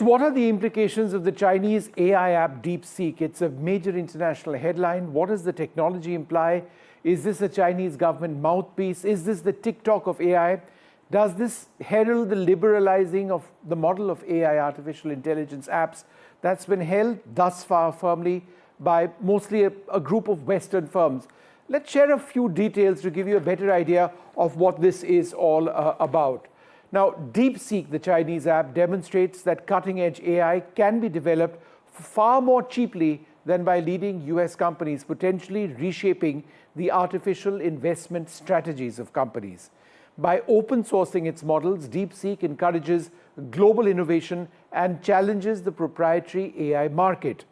What are the implications of the Chinese AI app DeepSeek? It's a major international headline. What does the technology imply? Is this a Chinese government mouthpiece? Is this the Tik Tok of AI? Does this herald the liberalizing of the model of AI, artificial intelligence apps, that's been held thus far firmly by mostly a group of Western firms? Let's share a few details to give you a better idea of what this is all about. Now, DeepSeek, the Chinese app, demonstrates that cutting-edge AI can be developed far more cheaply than by leading US companies, potentially reshaping the artificial investment strategies of companies. By open sourcing its models, DeepSeek encourages global innovation and challenges the proprietary AI market.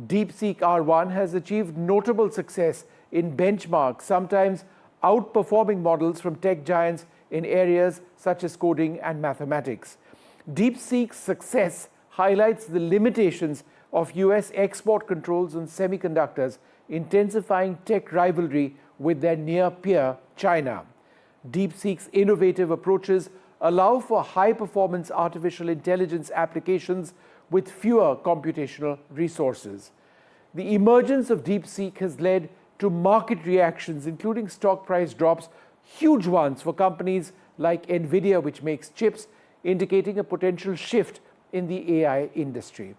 DeepSeek R1 has achieved notable success in benchmarks, sometimes outperforming models from tech giants in areas such as coding and mathematics. DeepSeek's success highlights the limitations of US export controls on semiconductors, intensifying tech rivalry with their near peer, China. DeepSeek's innovative approaches allow for high-performance artificial intelligence applications with fewer computational resources. The emergence of DeepSeek has led to market reactions, including stock price drops, huge ones for companies like NVIDIA, which makes chips, indicating a potential shift in the AI industry.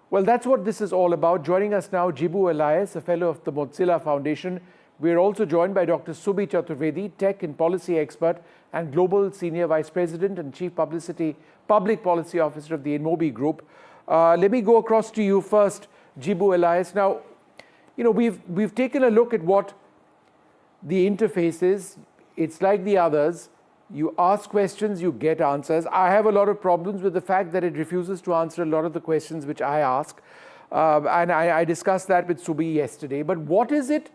Well, that's what this is all about. Joining us now, Jibu Elias, a fellow of the Mozilla Foundation. We're also joined by Dr. Subi Chaturvedi, tech and policy expert and global senior vice president and chief public policy officer of the Inmobi Group. Let me go across to you first, Jibu Elias. Now, we've taken a look at what the interface is. It's like the others. You ask questions, you get answers. I have a lot of problems with the fact that it refuses to answer a lot of the questions which I ask. And I discussed that with Subi yesterday. But what is it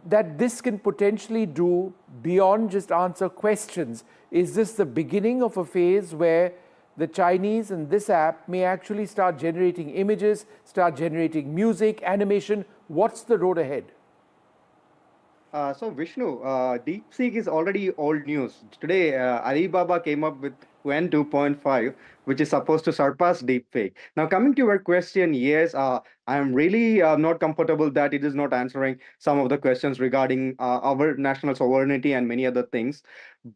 that this can potentially do beyond just answer questions? Is this the beginning of a phase where the Chinese and this app may actually start generating images, start generating music, animation? What's the road ahead? So Vishnu, DeepSeek is already old news. Today, Alibaba came up with Qwen 2.5, which is supposed to surpass deepfake. Now, coming to your question, yes, I am really not comfortable that it is not answering some of the questions regarding our national sovereignty and many other things.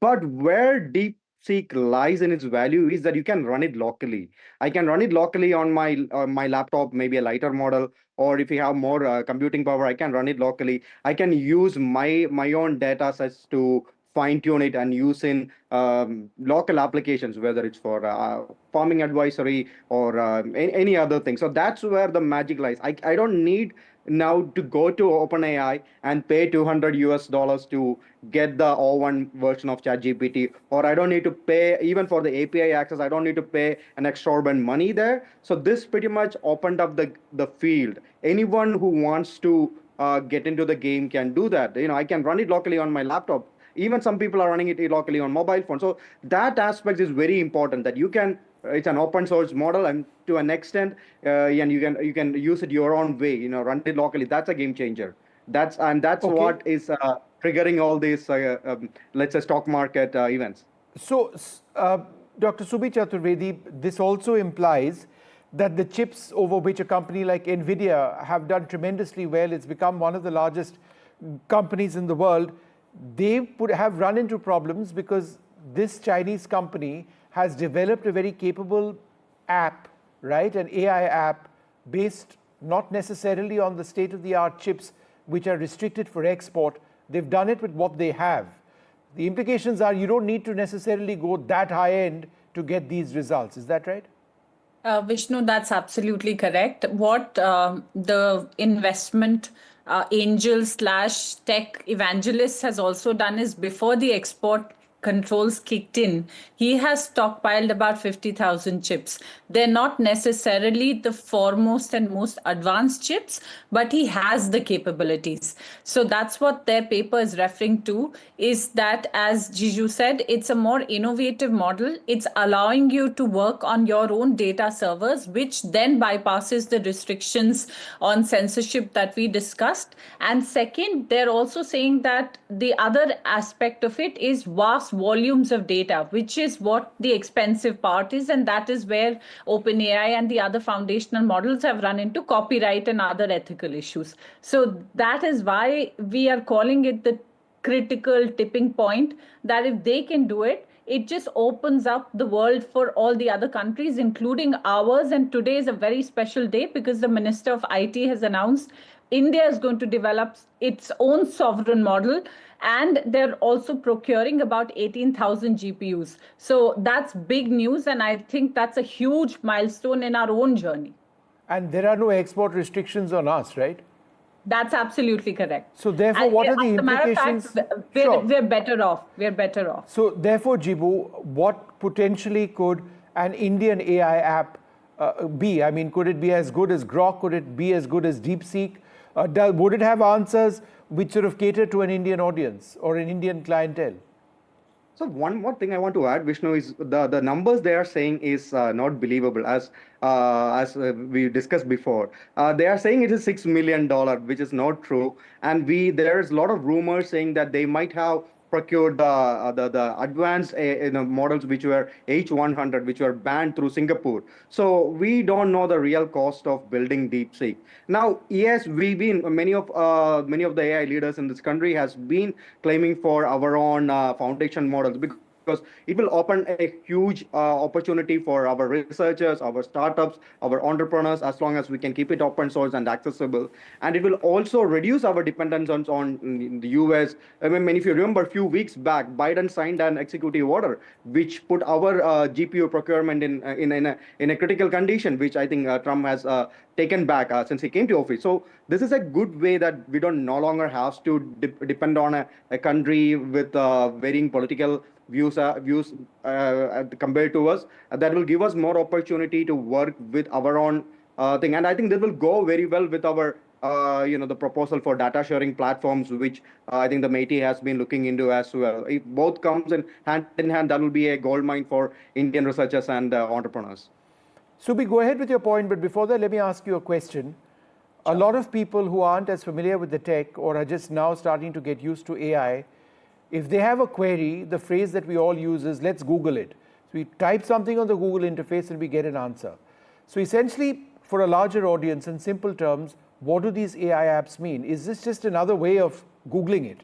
But where DeepSeek lies in its value is that you can run it locally. I can run it locally on my laptop, maybe a lighter model, or if you have more computing power, I can run it locally. I can use my own data sets to fine tune it and use in local applications, whether it's for farming advisory or any other thing. So that's where the magic lies. I don't need now to go to OpenAI and pay $200 to get the O1 version of ChatGPT, or I don't need to pay even for the API access. I don't need to pay an exorbitant money there. So this pretty much opened up the field. Anyone who wants to get into the game can do that. I can run it locally on my laptop. Even some people are running it locally on mobile phone. So that aspect is very important, that you can. It's an open source model, and to an extent, and you can use it your own way. Run it locally. That's a game changer. That's okay. What is triggering all these, let's say, stock market events. So, Dr. Subi Chaturvedi, this also implies that the chips over which a company like NVIDIA have done tremendously well, it's become one of the largest companies in the world. They have run into problems because this Chinese company has developed a very capable app, right? An AI app based not necessarily on the state-of-the-art chips which are restricted for export. They've done it with what they have. The implications are you don't need to necessarily go that high end to get these results. Is that right? Vishnu, that's absolutely correct. What the investment angel / tech evangelist has also done is, before the export controls kicked in, he has stockpiled about 50,000 chips. They're not necessarily the foremost and most advanced chips, but he has the capabilities. So that's what their paper is referring to, is that, as Jiju said, it's a more innovative model. It's allowing you to work on your own data servers, which then bypasses the restrictions on censorship that we discussed. And second, they're also saying that the other aspect of it is vast vast volumes of data, which is what the expensive part is. And that is where OpenAI and the other foundational models have run into copyright and other ethical issues. So that is why we are calling it the critical tipping point, that if they can do it, it just opens up the world for all the other countries, including ours. And today is a very special day because the Minister of IT has announced India is going to develop its own sovereign model, and they're also procuring about 18,000 GPUs. So that's big news, and I think that's a huge milestone in our own journey. And there are no export restrictions on us, right? That's absolutely correct. So therefore, what are the implications? As a matter of fact, we're better off. We're better off. So therefore, Jibu, what potentially could an Indian AI app be? I mean, could it be as good as Grok? Could it be as good as DeepSeek? Would it have answers which sort of cater to an Indian audience or an Indian clientele? So one more thing I want to add, Vishnu, is the numbers they are saying is not believable. As we discussed before, they are saying it is $6 million, which is not true. And there's a lot of rumors saying that they might have procured the advanced models which were H100, which were banned through Singapore. So we don't know the real cost of building DeepSeek. Now, yes, many of the AI leaders in this country has been claiming for our own foundation models, because it will open a huge opportunity for our researchers, our startups, our entrepreneurs, as long as we can keep it open source and accessible. And it will also reduce our dependence on the US. I mean, if you remember, a few weeks back, Biden signed an executive order which put our GPU procurement in a critical condition, which I think Trump has taken back since he came to office. So this is a good way that we don't no longer have to depend on a country with varying political views compared to us. That will give us more opportunity to work with our own thing. And I think that will go very well with our the proposal for data sharing platforms, which I think the MeitY has been looking into as well. If both comes in hand, that will be a goldmine for Indian researchers and entrepreneurs. Subi, go ahead with your point, but before that, let me ask you a question. Sure. A lot of people who aren't as familiar with the tech or are just now starting to get used to AI, if they have a query, the phrase that we all use is, let's Google it. So we type something on the Google interface and we get an answer. So essentially, for a larger audience, in simple terms, what do these AI apps mean? Is this just another way of Googling it?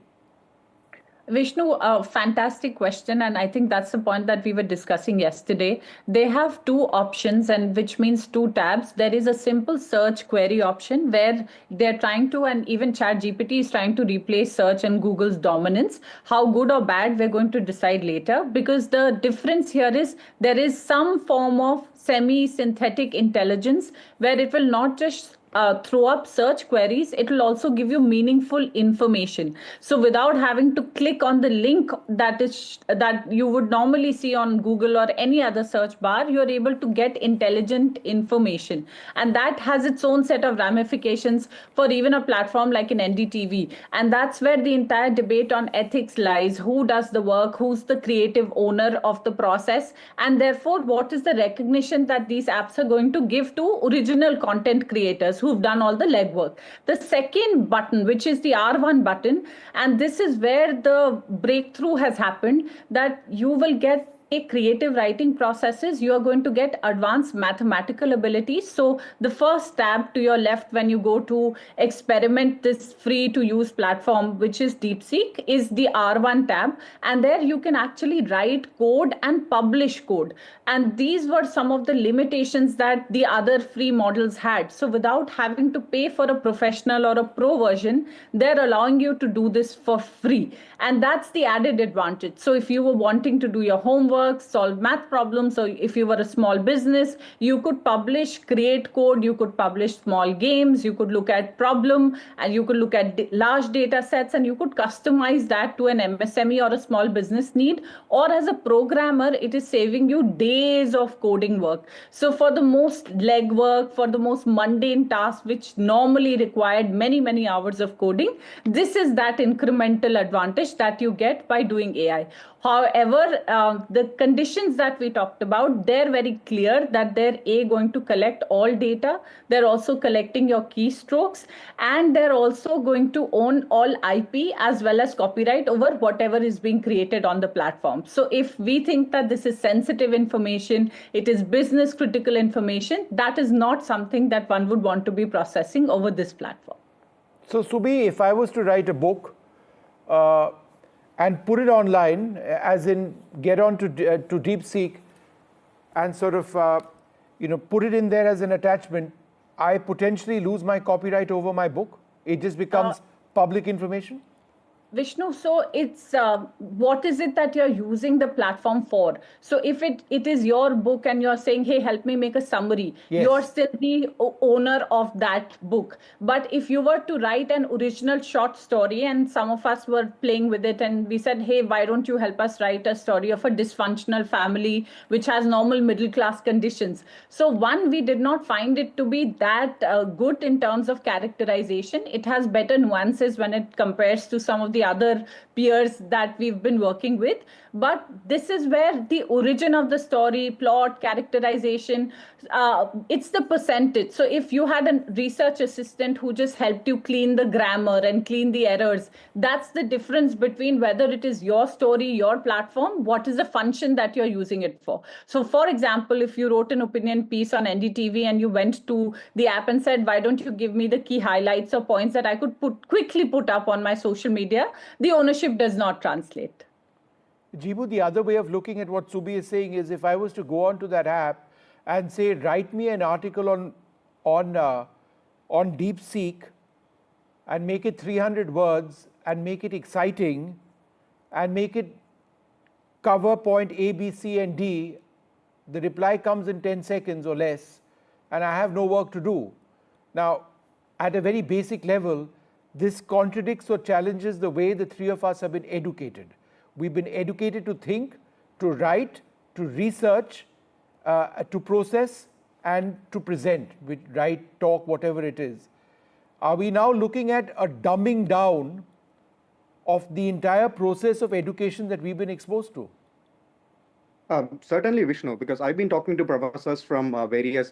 Vishnu, a fantastic question. And I think that's the point that we were discussing yesterday. They have two options, and which means two tabs. There is a simple search query option where they're trying to, and even ChatGPT is trying to replace search and Google's dominance. How good or bad, we're going to decide later, because the difference here is there is some form of semi-synthetic intelligence where it will not just throw up search queries, it will also give you meaningful information. So without having to click on the link that you would normally see on Google or any other search bar, you're able to get intelligent information. And that has its own set of ramifications for even a platform like an NDTV. And that's where the entire debate on ethics lies. Who does the work? Who's the creative owner of the process? And therefore, what is the recognition that these apps are going to give to original content creators who've done all the legwork? The second button, which is the R1 button, and this is where the breakthrough has happened, that you will get creative writing processes, you are going to get advanced mathematical abilities. So the first tab to your left when you go to experiment this free to use platform, which is DeepSeek, is the R1 tab. And there you can actually write code and publish code. And these were some of the limitations that the other free models had. So without having to pay for a professional or a pro version, they're allowing you to do this for free. And that's the added advantage. So if you were wanting to do your homework, solve math problems, or if you were a small business, you could publish, create code, you could publish small games, you could look at problem, and you could look at large data sets, and you could customize that to an MSME or a small business need. Or as a programmer, it is saving you days of coding work. So for the most legwork, for the most mundane tasks, which normally required many, many hours of coding, this is that incremental advantage that you get by doing AI. However, the conditions that we talked about, they're very clear that they're going to collect all data. They're also collecting your keystrokes, and they're also going to own all IP as well as copyright over whatever is being created on the platform. So if we think that this is sensitive information, it is business critical information, that is not something that one would want to be processing over this platform. So Subi, if I was to write a book and put it online, as in get on to DeepSeek and sort of put it in there as an attachment, I potentially lose my copyright over my book. It just becomes public information. Vishnu, so it's what is it that you're using the platform for? So if it is your book and you're saying, hey, help me make a summary, yes, you're still the owner of that book. But if you were to write an original short story, and some of us were playing with it, and we said, hey, why don't you help us write a story of a dysfunctional family which has normal middle class conditions? So one, we did not find it to be that good in terms of characterization. It has better nuances when it compares to some of the other peers that we've been working with. But this is where the origin of the story, plot, characterization, it's the percentage. So if you had a research assistant who just helped you clean the grammar and clean the errors, that's the difference between whether it is your story, your platform, what is the function that you're using it for. So for example, if you wrote an opinion piece on NDTV and you went to the app and said, why don't you give me the key highlights or points that I could quickly put up on my social media, the ownership does not translate. Jibu, the other way of looking at what Subi is saying is, if I was to go onto that app and say, write me an article on DeepSeek and make it 300 words and make it exciting and make it cover point A, B, C, and D, the reply comes in 10 seconds or less, and I have no work to do. Now, at a very basic level, this contradicts or challenges the way the three of us have been educated. We've been educated to think, to write, to research, to process, and to present, with write, talk, whatever it is. Are we now looking at a dumbing down of the entire process of education that we've been exposed to? Certainly, Vishnu, because I've been talking to professors from various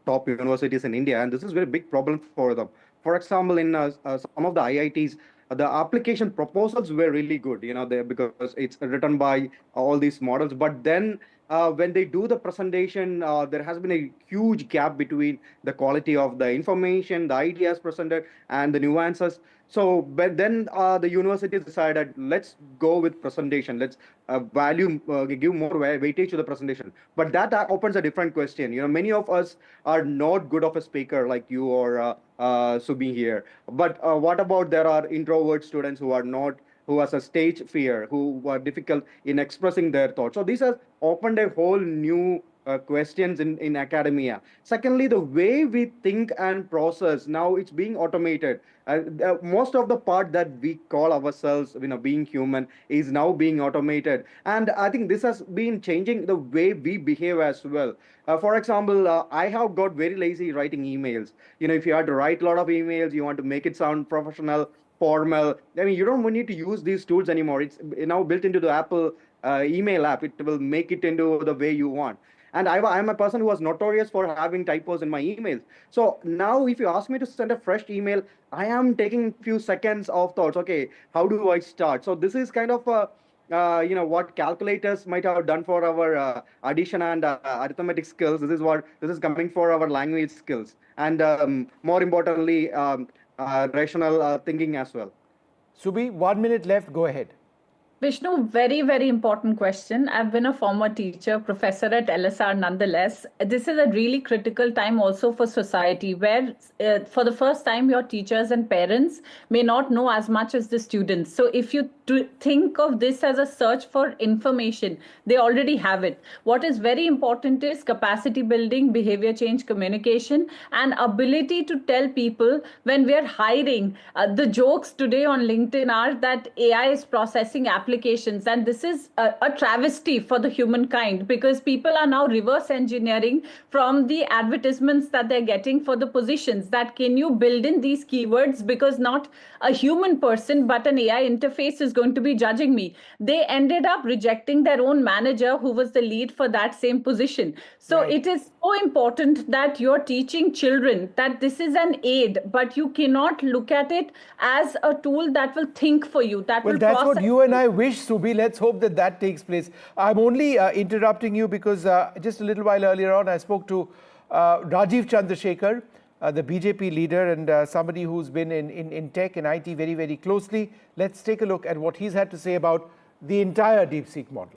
top universities in India, and this is a very big problem for them. For example, in some of the IITs, the application proposals were really good, because it's written by all these models. But then when they do the presentation, there has been a huge gap between the quality of the information, the ideas presented, and the nuances. So, but then the university decided, let's go with presentation. Let's give more weightage to the presentation. But that opens a different question. Many of us are not good of a speaker like you or Subi here. But what about there are introvert students who has a stage fear, who are difficult in expressing their thoughts. So these have opened a whole new questions in academia. Secondly, the way we think and process, now it's being automated. Most of the part that we call ourselves, being human, is now being automated. And I think this has been changing the way we behave as well. For example, I have got very lazy writing emails. If you had to write a lot of emails, you want to make it sound professional, formal. I mean, you don't need to use these tools anymore. It's now built into the Apple email app. It will make it into the way you want. And I'm a person who was notorious for having typos in my emails. So now if you ask me to send a fresh email, I am taking a few seconds of thoughts. Okay, how do I start? So this is kind of what calculators might have done for our addition and arithmetic skills. This is coming for our language skills. And more importantly, rational thinking as well. Subi, 1 minute left. Go ahead. Vishnu, very, very important question. I've been a former teacher, professor at LSR nonetheless. This is a really critical time also for society where for the first time your teachers and parents may not know as much as the students. So if you think of this as a search for information, they already have it. What is very important is capacity building, behavior change, communication, and ability to tell people when we're hiring. The jokes today on LinkedIn are that AI is processing applications applications. And this is a travesty for the humankind, because people are now reverse engineering from the advertisements that they're getting for the positions, that can you build in these keywords, because not a human person but an AI interface is going to be judging me. They ended up rejecting their own manager who was the lead for that same position. So Right. it is so important that you're teaching children that this is an aid, but you cannot look at it as a tool that will think for you, that Well, will that's what process you and I wish, Subi. Let's hope that that takes place. I'm only interrupting you because just a little while earlier on, I spoke to Rajiv Chandrasekhar, the BJP leader, and somebody who's been in tech and IT very, very closely. Let's take a look at what he's had to say about the entire DeepSeek model.